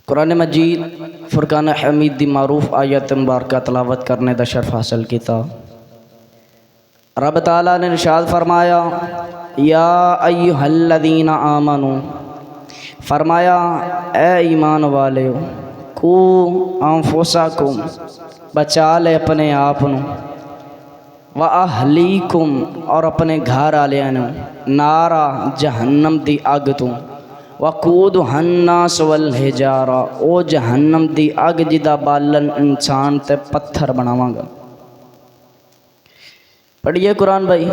قرآن مجید فرقان حمید دی معروف آیت مبارکہ تلاوت کرنے دا شرف حاصل کیتا۔ رب تعالیٰ نے ارشاد فرمایا یا ایہا الذین آمنو، فرمایا اے ایمان والے کو انفسکم، بچا لے اپنے آپنو، وَأَهْلِيكُمْ اور اپنے گھر آلیانو، نارا جہنم دی اگ تو، وَقُودُهَا النَّاسُ وَالْحِجَارَةُ او جہنم دی اگ جدا بالن انسان تے پتھر بناواں گا۔ پڑھئے قرآن بھائی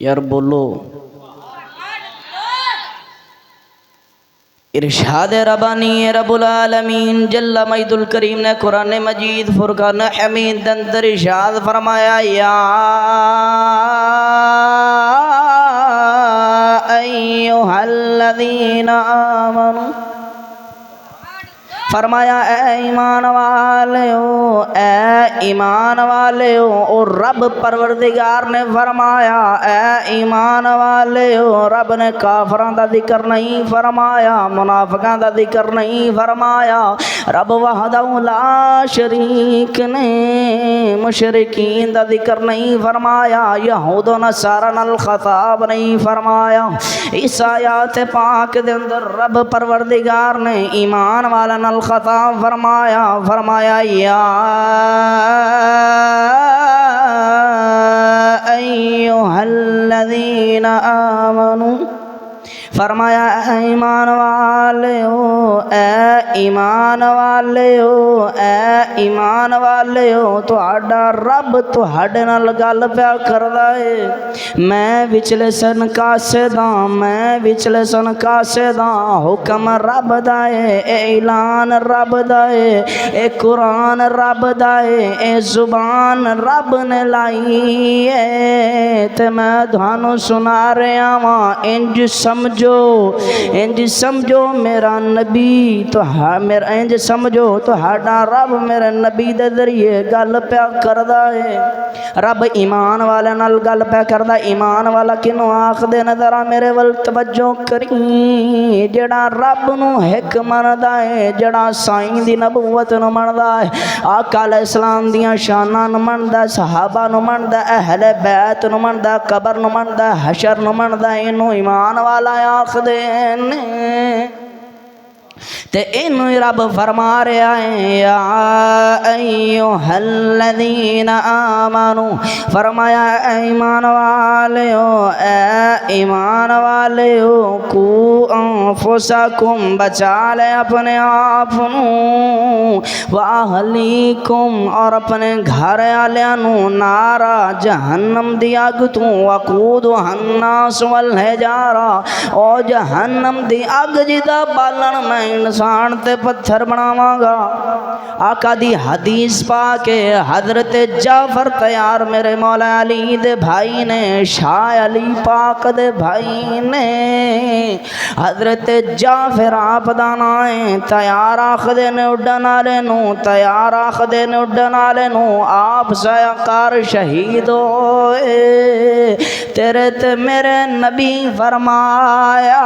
یار بولو۔ ارشاد ربانی رب العالمین جل مجد الکریم نے قرآن مجید فرقان حمید اندر ارشاد فرمایا یا ایہا الذین آمنوا، فرمایا اے ایمان والیو، اے ایمان والیو، اور رب پروردگار نے فرمایا اے ایمان والیو، رب نے کافران دا ذکر نہیں فرمایا، منافقان دا ذکر نہیں فرمایا، رب وحدہ لا شریک نے مشرکین دا ذکر نہیں فرمایا، یہود و نصارى الخطاب نہیں فرمایا۔ اس آیات پاک دے اندر رب پروردگار نے ایمان والا خطاب فرمایا یا ایہا الذین آمنوا، فرمایا اے ایمان والیو، اے ایمان والیو، اے ایمان والیو، تو آڈا رب تو ہڈ نال گل پیا کردا ہے، میں وچلے سن کاسداں، میں وچلے سن کاسداں، حکم رب دا ہے، اے اعلان رب دا ہے، اے قرآن رب دا ہے، اے زبان رب نے لائی ہے، تے میں دھانو سنا رہا ہاں، انج سمجھو میرا نبی تو میرا انج سمجھو تو ہاڈا رب میرے نبی دے ذریعے گل پیا کردا ہے۔ رب ایمان والے نال گل پیا کردا، ایمان والا کنوں آکھدے نے ذرا میرے ول توجہ کری، جڑا رب نو ہک مندا ہے، جڑا سائیں دی نبوت نو مندا ہے، آقا علیہ السلام دیاں شاناں نو مندا ہے، صحابہ نو مندا ہے، اہل بیت نو مندا ہے، قبر نو مندا ہے، حشر نو مندا ہے، اینو ایمان والا آکھدے نے۔ تے اینو رب فرما رہا ہے یا ایہا الذین آمنوا، فرمایا اے ایمان والیو، اے ایمان والیو، کو انفسکم، بچا لے اپنے آپنو، واہلیکم اور اپنے گھر آلیانو، نارا جہنم دی اگ تو، وقودھا الناس والحجارہ او جہنم دی اگ جدا بالن میں انسان تے پتھر بناواں گا۔ آقا دی حدیث پاک حضرت جعفر تیار میرے مولا علی دے بھائی نے، شاہ علی پاک دے بھائی نے، حضرت جعفر آپ دانائیں تیار آخدے نے اڈن آلے نو، تیار آخدے نے اڈن آلے نو، آپ سیاکار شہید ہوئے، تیرے تے میرے نبی فرمایا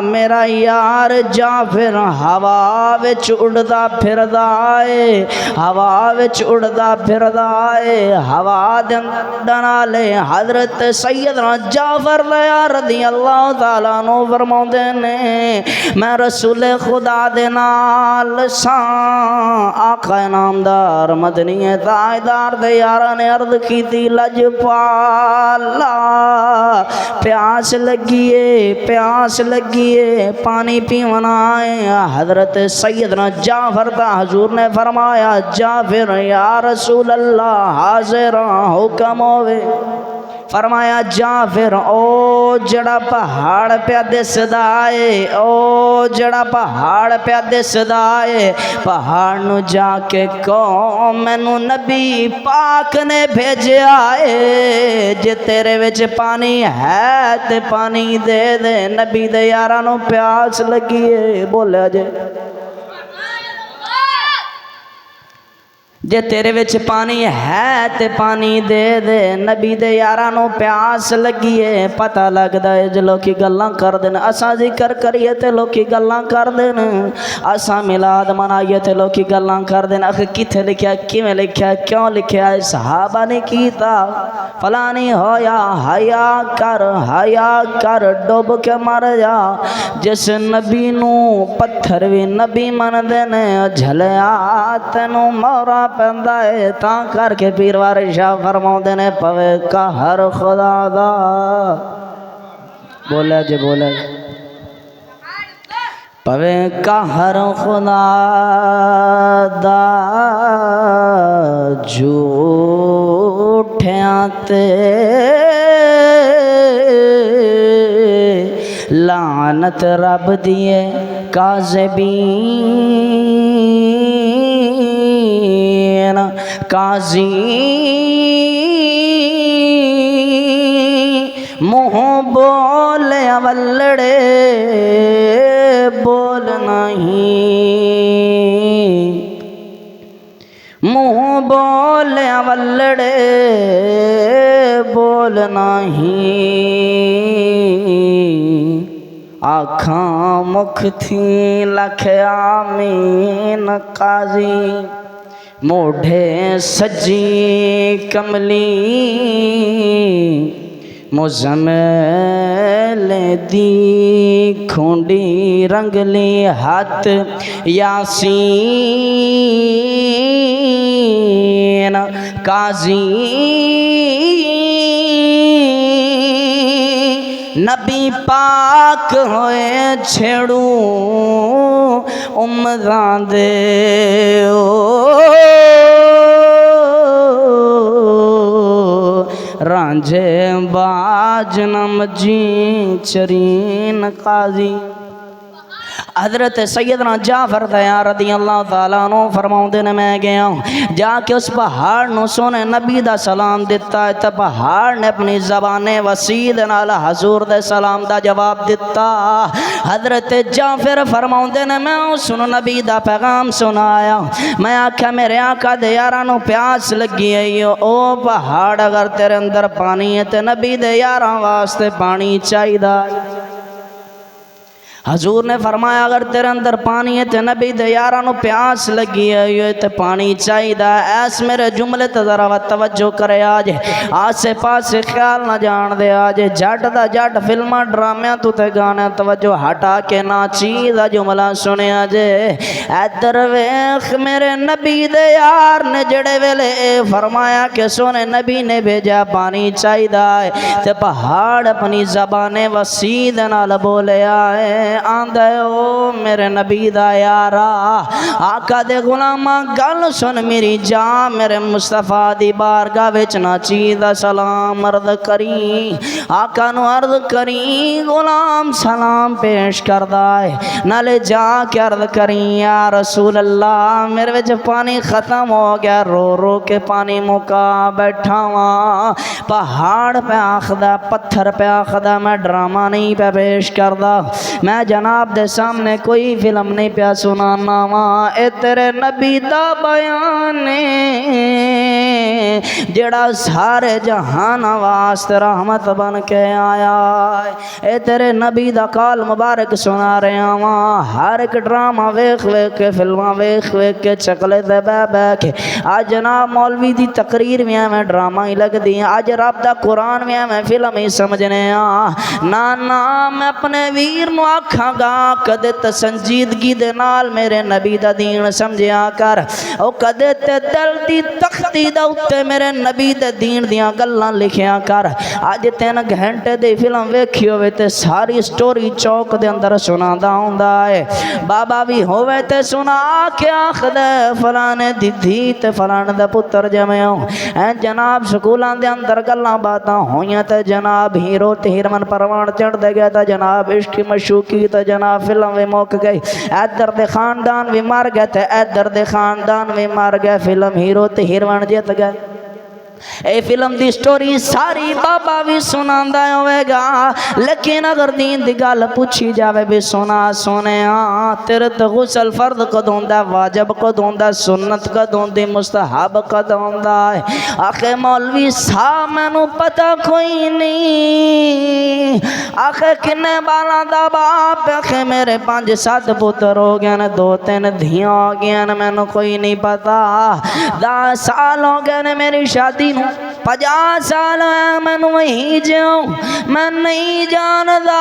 میرا یار جعفر ہوا وچ اڑدا پھردا ہے، ہوا وچ اڑدا پھردا ہے، ہوا دے اڈن آلے حضرت سیدنا جعفر رضی اللہ تعالیٰ عنہ فرماؤندے نے میں رسول خدا دے نال ساں، آقا نامدار مدنی تاجدار دے یاراں نے عرض کیتی لجپالا پیاس لگیے پانی پیونا ہے۔ حضرت سیدنا جعفر تا حضور نے فرمایا جعفر یا رسول اللہ حاضر حکم ہوئے، فرمایا جعفر او جڑا پہاڑ پہ دسدا ہے، او جڑا پہاڑ پہ دسدا ہے، پہاڑ نو جا کے کہو مینوں نبی پاک نے بھیجیا ہے، جے تیرے وچ پانی ہے تے پانی دے دے، نبی دے یاراں نو پیاس لگی ہے، بولیا جے جے تیرے وچ پانی ہے تے پانی دے دے. نبی دے یاراں نوں پیاس لگی ہے پتہ لگدا ہے جو لوکی گلاں کر دین. اساں ذکر کریے تے لوکی گلاں کر دین, اساں میلاد منائیے تے لوکی گلاں کر دین. اخ کتھے لکھیا, کیویں لکھیا, کیوں لکھیا ہے؟ صحابہ نے کیتا فلاں نہیں ہویا. حیا کر ڈوب کے مر جا. جس نبی نوں پتھر وی نبی مندے نے, جھلیا تینوں مورا پیندا ہے. تاں کر کے پیر وارث شاہ فرماؤندے نے پوے قہر خدا دا. بولے جی بولے, پوے قہر خدا دا جھوٹیاں تے لعنت رب دیے کاذبین. قاضی منہ بولے ولڑے بول نہیں, منہ بولے ولڑے بول نہیں. آکھاں مکھ تھی لکھ آمین قاضی, موڈھے سجی کملی مزمل دی کھونڈی رنگلی ہاتھ یاسین. قاضی نبی پاک ہوئے چھڑوں امراں دے رانجھے باج نمجی چرین. قاضی حضرت سیدنا جعفر تیار رضی اللہ تعالیٰ عنہ فرماؤندے نے میں گیا ہوں جا کے اس پہاڑ نو سونے نبی دا سلام دیتا ہے. تے پہاڑ نے اپنی زبان وسیع نال حضور دے سلام دا جواب دیتا. حضرت جعفر فرماؤندے نے میں سنو نبی دا پیغام سنایا. میں آکھا میرے آقا دے یاراں نو پیاس لگی ہے, او پہاڑ اگر تیرے اندر پانی ہے تے نبی دے یاراں واسطے پانی چاہیدا. حضور نے فرمایا اگر تیرے اندر پانی ہے تے نبی دے یاراں نو پیاس لگی ہے تے پانی چاہیدا. ایس میرے جملے تے ذرا توجہ کرے. آج آسے پاسے خیال نہ جان دے. آج جٹ دا جٹ فلماں ڈرامیاں تو تے گانے توجہ ہٹا کے ناچی دا جملہ سنیا جے. ادھر ویکھ میرے نبی دے یار نے جڑے ویلے فرمایا کہ سونے نبی نے بھیجا پانی چاہیدا ہے تے پہاڑ اپنی زبان وسیع نال بولیا ہے. آندے او میرے نبی دا یارا, آقا دے غلاماں گل سن میری جان, میرے مصطفیٰ دی بارگاہ وچ ناچی دا سلام عرض کری. آقا نو عرض کری غلام سلام پیش کردا ہے, نالے جا کے عرض کری یا رسول اللہ میرے وچ پانی ختم ہو گیا, رو رو کے پانی مکا بیٹھا ہاں. پہاڑ پہ آخدا, پتھر پہ آخدا, میں ڈرامہ نہیں پہ پیش کردا, میں جناب دے سامنے کوئی فلم نہیں پیا سنانا وا. اے تیرے نبی دا بیان جڑا سارے جہان واسطے رحمت بن کے آیا. اے تیرے نبی دا قول مبارک سنا رہا وا. ہر ایک ڈرامہ ویکھ ویکھ کے, فلماں ویکھ ویکھ کے, چکلے تے بہ بہ کے. آج جناب مولوی دی تقریر میں میں ڈرامہ ہی لگ دی, آج رب دا قرآن میں فلم ہی سمجھنے نا میں اپنے ویر نو آکھاں گا کدے تے سنجیدگی دے نال میرے نبی دا دین سمجھیا کر. او کدے تے دل دی تختی دا اُتے میرے نبی دے دین دیاں گلاں لکھیا کر. اج 3 گھنٹے دی فلم ویکھی ہوئے تے ساری سٹوری چوک دے اندر سنادا ہوندا ہے. بابا بھی ہوئے تے سنا کے آکھدے فلانے دی دھی تے فلانے دا پتر جمعیاں. جناب سکولاں دے اندر گلاں باتاں ہوئیاں تے جناب ہیرو تے ہیروین پروان چڑھ دے گیا تے جناب عشق مشوقی تے جناب فلم بھی موک گئی. ادھر دے خاندان بھی مر گئے تے ادھر دے خاندان بھی مر گئے, فلم ہیرو تے ہیروین جیت گئے. اے فلم دی سٹوری ساری بابا بھی سناندا ہوئے گا، لیکن اگر دین دی گل پوچھی جاوے بھی سونے تیرے تے غسل فرض کدوں دا، واجب کدوں دا، سنت کدوں دی، مستحب کدوں دا ہے؟ آخے مولوی صاحب مینوں پتہ کوئی نہیں، آخے کنے بالاں دا باپ، آخے میرے 5-7 پتر ہو گئے نے، 2-3 دھیاں ہو گئے نے، مینوں کوئی نہیں پتا، 10 سال ہو گئے نے میری شادی نو، 50 سال ہے مینوں وہی جیوں، میں نہیں جاندا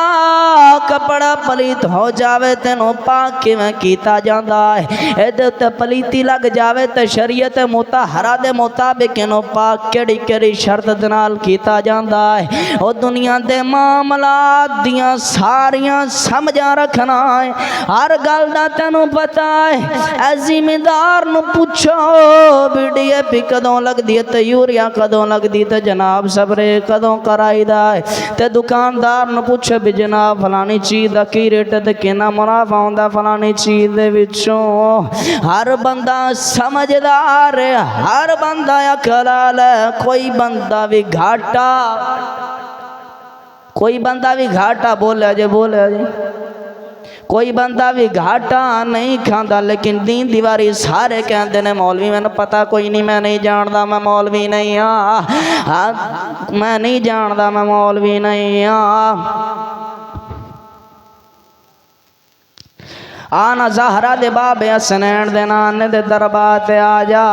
کپڑا پلیت ہو جاوے تینوں پاک کیویں کیتا جاندا ہے، ایدے تے پلیتی لگ جاوے تے شریعت مطہرہ دے مطابق انہوں پاک کیڑی شرط دنال کیتا جاندا ہے، او دنیا دے معاملات دیاں ساریاں سمجھا رکھنا ہے، ہر گل دا تینوں پتا ہے، اے زمیندار نو پوچھو بیڈی اے پی کدوں لگ دی تے یوریا کدوں لگ دی تے جناب سبرے کدوں کرائی دا ہے، تے دکاندار نو پوچھو بھی جناب فلانی چیز دا کی ریٹ تے کینا منافع ہوندا فلانی چیز دے وچوں، ہر بندہ سمجھدار ہے، ہر بندہ عقل ہے، کوئی بندہ بھی گھاٹا بولے جے کوئی بندہ بھی گھاٹا نہیں کھاندا، لیکن دین دیواری سارے کہندے نے مولوی میں نے پتا کوئی نہیں، میں نہیں جاندا، میں مولوی نہیں میں نہیں جاندا، میں مولوی نہیں آنا زہرہ دے باب حسنین دے نانے دے دربات آ جا،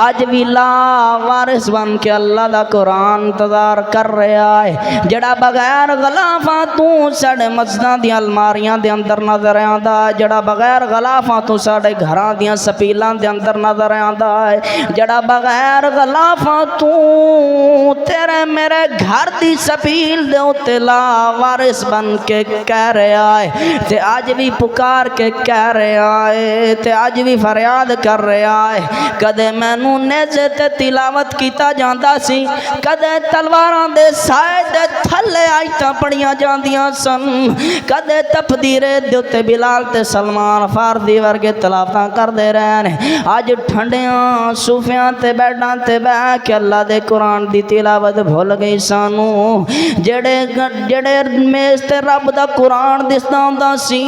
آج بھی لا وارث بن کے اللہ دا قرآن انتظار کر رہا ہے، جڑا بغیر غلافاں تو ساڑے مسجداں دی الماریاں دے اندر نظر آندا ہے، جڑا بغیر غلافاں تو ساڑے گھراں دیاں سپیلاں دے اندر نظر آندا ہے، جڑا بغیر غلافاں تو تیرے میرے گھر دی سپیل دے اتے لا وارث بن کے کہہ رہا ہے، تے آج بھی پکار کے کہہ رہا ہے، تے آج بھی فریاد کر رہا ہے، کدے مینوں نیزے تے تلاوت کیتا جاندا سی، کدے تلواراں دے سائے دے تھلے آیتاں پڑھیاں جاندیاں سن، کدے تفدیرے دے تے بلال تے سلمان فارسی ورگے تلاوتاں کر دے رہے ہیں، آج ٹھنڈیاں صوفیاں تے بیٹھاں تے بیٹھ کے اللہ دے قرآن دی تلاوت بھول گئی سانوں، جڑے میز تے رب دا قرآن دسدا ہوندا سی،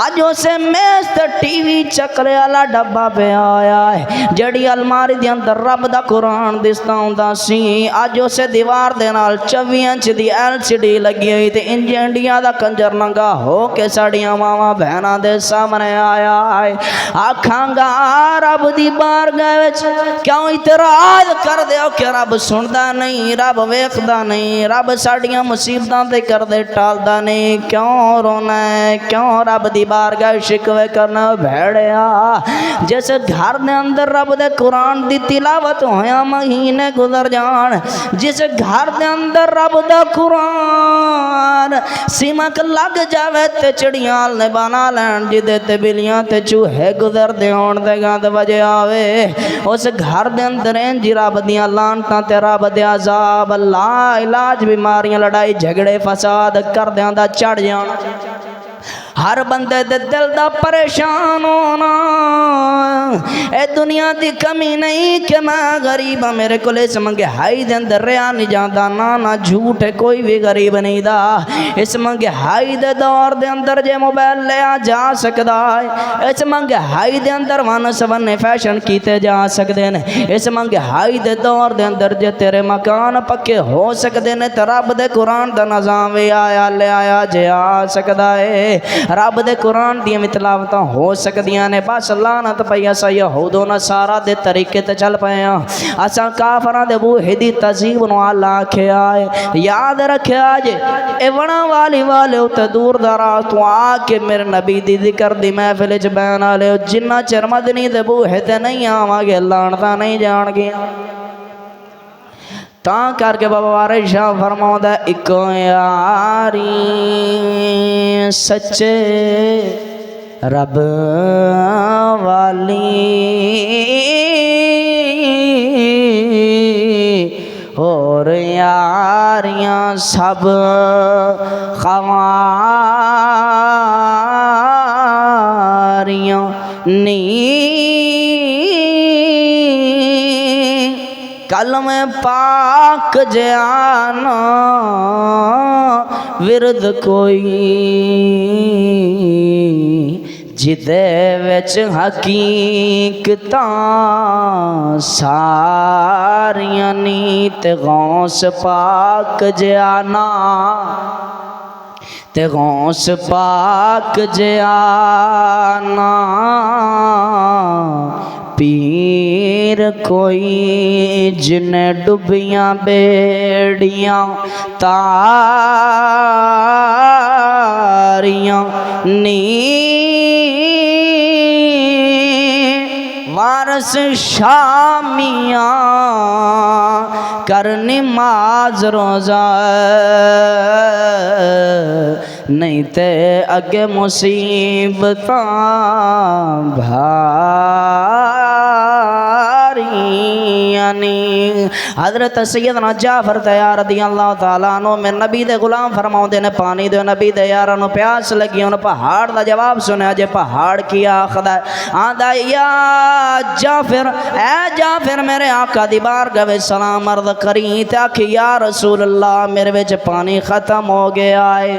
آج اسے میز تے ٹی وی چکرے والا ڈبا پہ آیا ہے، جڑی الماری دے اندر رب دا قرآن دسدا ہوندا سی، اج اسے دیوار دے نال 24 انچ دی LCD لگی ہوئی تے انڈیا دا کنجر ننگا ہو کے ساڑیاں ماواں بہناں دے سامنے آیا ہے، آکھاں گا رب دی بارگاہ وچ کیوں اعتراض کر دیو کہ رب سندا نہیں، رب ویکھدا نہیں، رب ساڑیاں مصیبتاں تے کر دے ٹالدا نہیں، کیوں رونا ہے، کیوں رب دی بارگاہ شکوے کرنا بھیڑیا، جیسے گھر دے اندر رب دے قرآن دی تلاوت ہویا مہینے گزر جان، جس گھر دے اندر رب دا قرآن سیمک لگ جاوے تے چڑیاں نے بنا لین، جدے تے بلیاں تے چوہے گزر دے ہون دے گاند وجہ آوے، اس گھر دے اندر انجی رب دیاں لانتاں تے رب دے عذاب، لا علاج بیماریاں لڑائی جھگڑے فساد کر دیاں دا چڑھ جان، ہر بندے دے دل دا پریشان ہونا، اے دنیا دی کمی نہیں کہ میں غریب ہاں، میرے کو اس منگہائی دے اندر رہا نہیں جاندا، نا جھوٹ ہے، کوئی بھی غریب نہیں دا، اس منگہائی دے دور دے اندر جے موبائل لیا جا سکدا ہے، اس منگہائی دے اندر ون سونے فیشن کیتے جا سکدے نے، اس منگہائی دے دور دے اندر جے تیرے مکان پکے ہو سکدے نے، تے رب دے قرآن دا نظام وی آیا لے آیا جے آ سکدا ہے، رب دے قرآن دیاں تلاوتاں ہو سکدیاں نے، بس لعنت پئی اساں یہود و نصارا دے طریقے تے چل پئے ہاں، اساں کافراں دے بوہے دی تہذیب نو اللہ آکھیا ہے، یاد رکھیا جے اے ونا والی والے تے دور دراز تو آ کے میرے نبی دی ذکر دی محفل وچ بیان والے جنہ چر مدنی دے بوہے تے نہیں آواں گے لعنتاں نہیں جان گیاں، تاں کر کے بابا وارث شاہ فرماؤندا اک یاری سچے رب والی اور یاریاں سب خواریاں نی کلم پاک جانا ورد کوئی جدے وچ حقیقتاں ساریاں نیت غوث پاک جانا تے غوث پاک جانا پیر کوئی جن ڈبیاں بیڑیاں تاریاں نی وارث شامیاں کر نماز روزہ نہیں تے اگے مصیبتاں بھاریاں نی۔ حضرت سیدنا جعفر تیار رضی اللہ تعالیٰ عنہ میں نبی دے غلام فرماؤں دے نے پانی دے نبی دے یارانو پیاس لگی انہوں پہاڑ دا جواب سنے جے پہاڑ کیا خدا آدھا یا جعفر اے جعفر میرے آقا دی بارگاہ وچ سلام عرض کریں تاکہ یا رسول اللہ میرے وچ پانی ختم ہو گیا ہے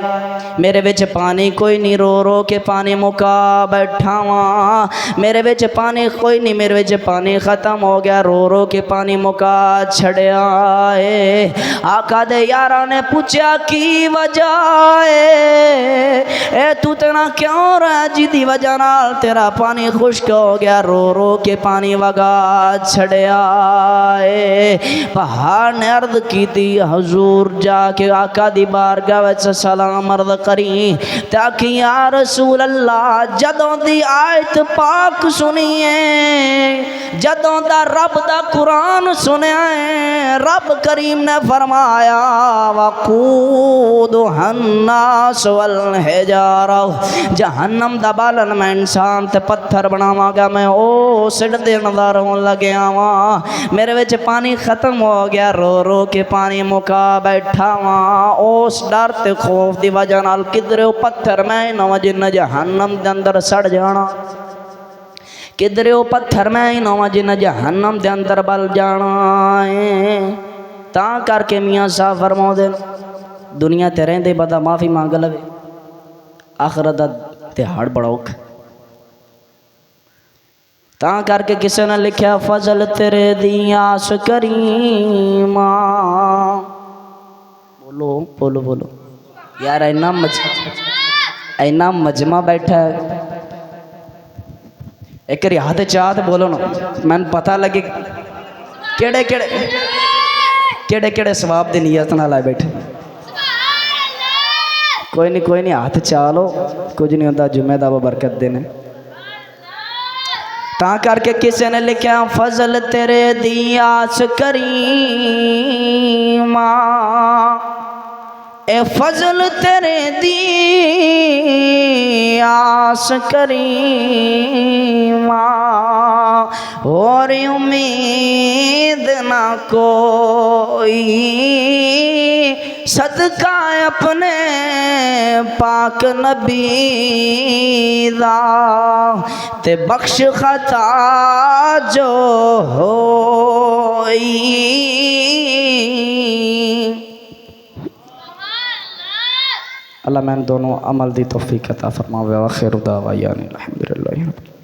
میرے وچ پانی کوئی نہیں رو رو کے پانی مکا بیٹھا ہاں میرے وچ پانی کوئی نہیں میرے وچ پانی ختم ہو گیا رو رو کے پانی مکا چھڑیا ہے۔ آقا دے یارہ نے پوچھا کی وجہ ہے اے تو تینا کیوں رہا جی دی وجہ نال تیرا پانی خشک ہو گیا رو رو کے پانی وگا چھڑیا ہے۔ پہاڑ نے عرض کی تھی حضور جا کے آقا دی بارگاہ وچ سلام عرض کریں تاکہ یا رسول اللہ جدوں دی آیت پاک سنیے جدوں دا رب دا قرآن سنیے رب کریم نے فرمایا وقودها الناس والحجارہ جہنم دا بالن میں انسان تے پتھر بناواں گا میں او سڑ دے نظر ہون لگیا واں میرے وچ پانی ختم ہو گیا رو رو کے پانی مکا بیٹھا واں اس ڈر تے خوف دی وجہ نال کدھر او پتھر میں نہ جن جہنم دے اندر سڑ جانا کدھر او پتھر میں نہ جن جہنم دے اندر بل جانا ہے۔ تاں کر کے میاں صاحب فرماؤ دے دنیا تے رہندے بدا معافی مانگ لوے آخرت دا تہاڑ بڑا اوکھ تاں کر کے کسے نے لکھیا فضل تیرے دی آس کریماں بولو بولو بولو یار اینا مجمع بیٹھا ہے ایک ریاض چاہت بولو نا میں پتہ لگے کیڑے کیڑے کیڑے کیڑے ثواب دی نیت نہ لائے بیٹھے کوئی نہیں ہاتھ چالو کچھ نہیں ہوتا جمعہ دا برکت دینے تاں کر کے کسے نے لکھیا فضل تیرے دی آس کریماں اے فضل تیرے دی آس کریماں اور امید نہ کوئی صدقہ اپنے پاک نبی دا تے بخش خطا جو ہوئی اللہ میں دونوں عمل دی توفیق عطا فرماوے وآخر دعوانا الحمدللہ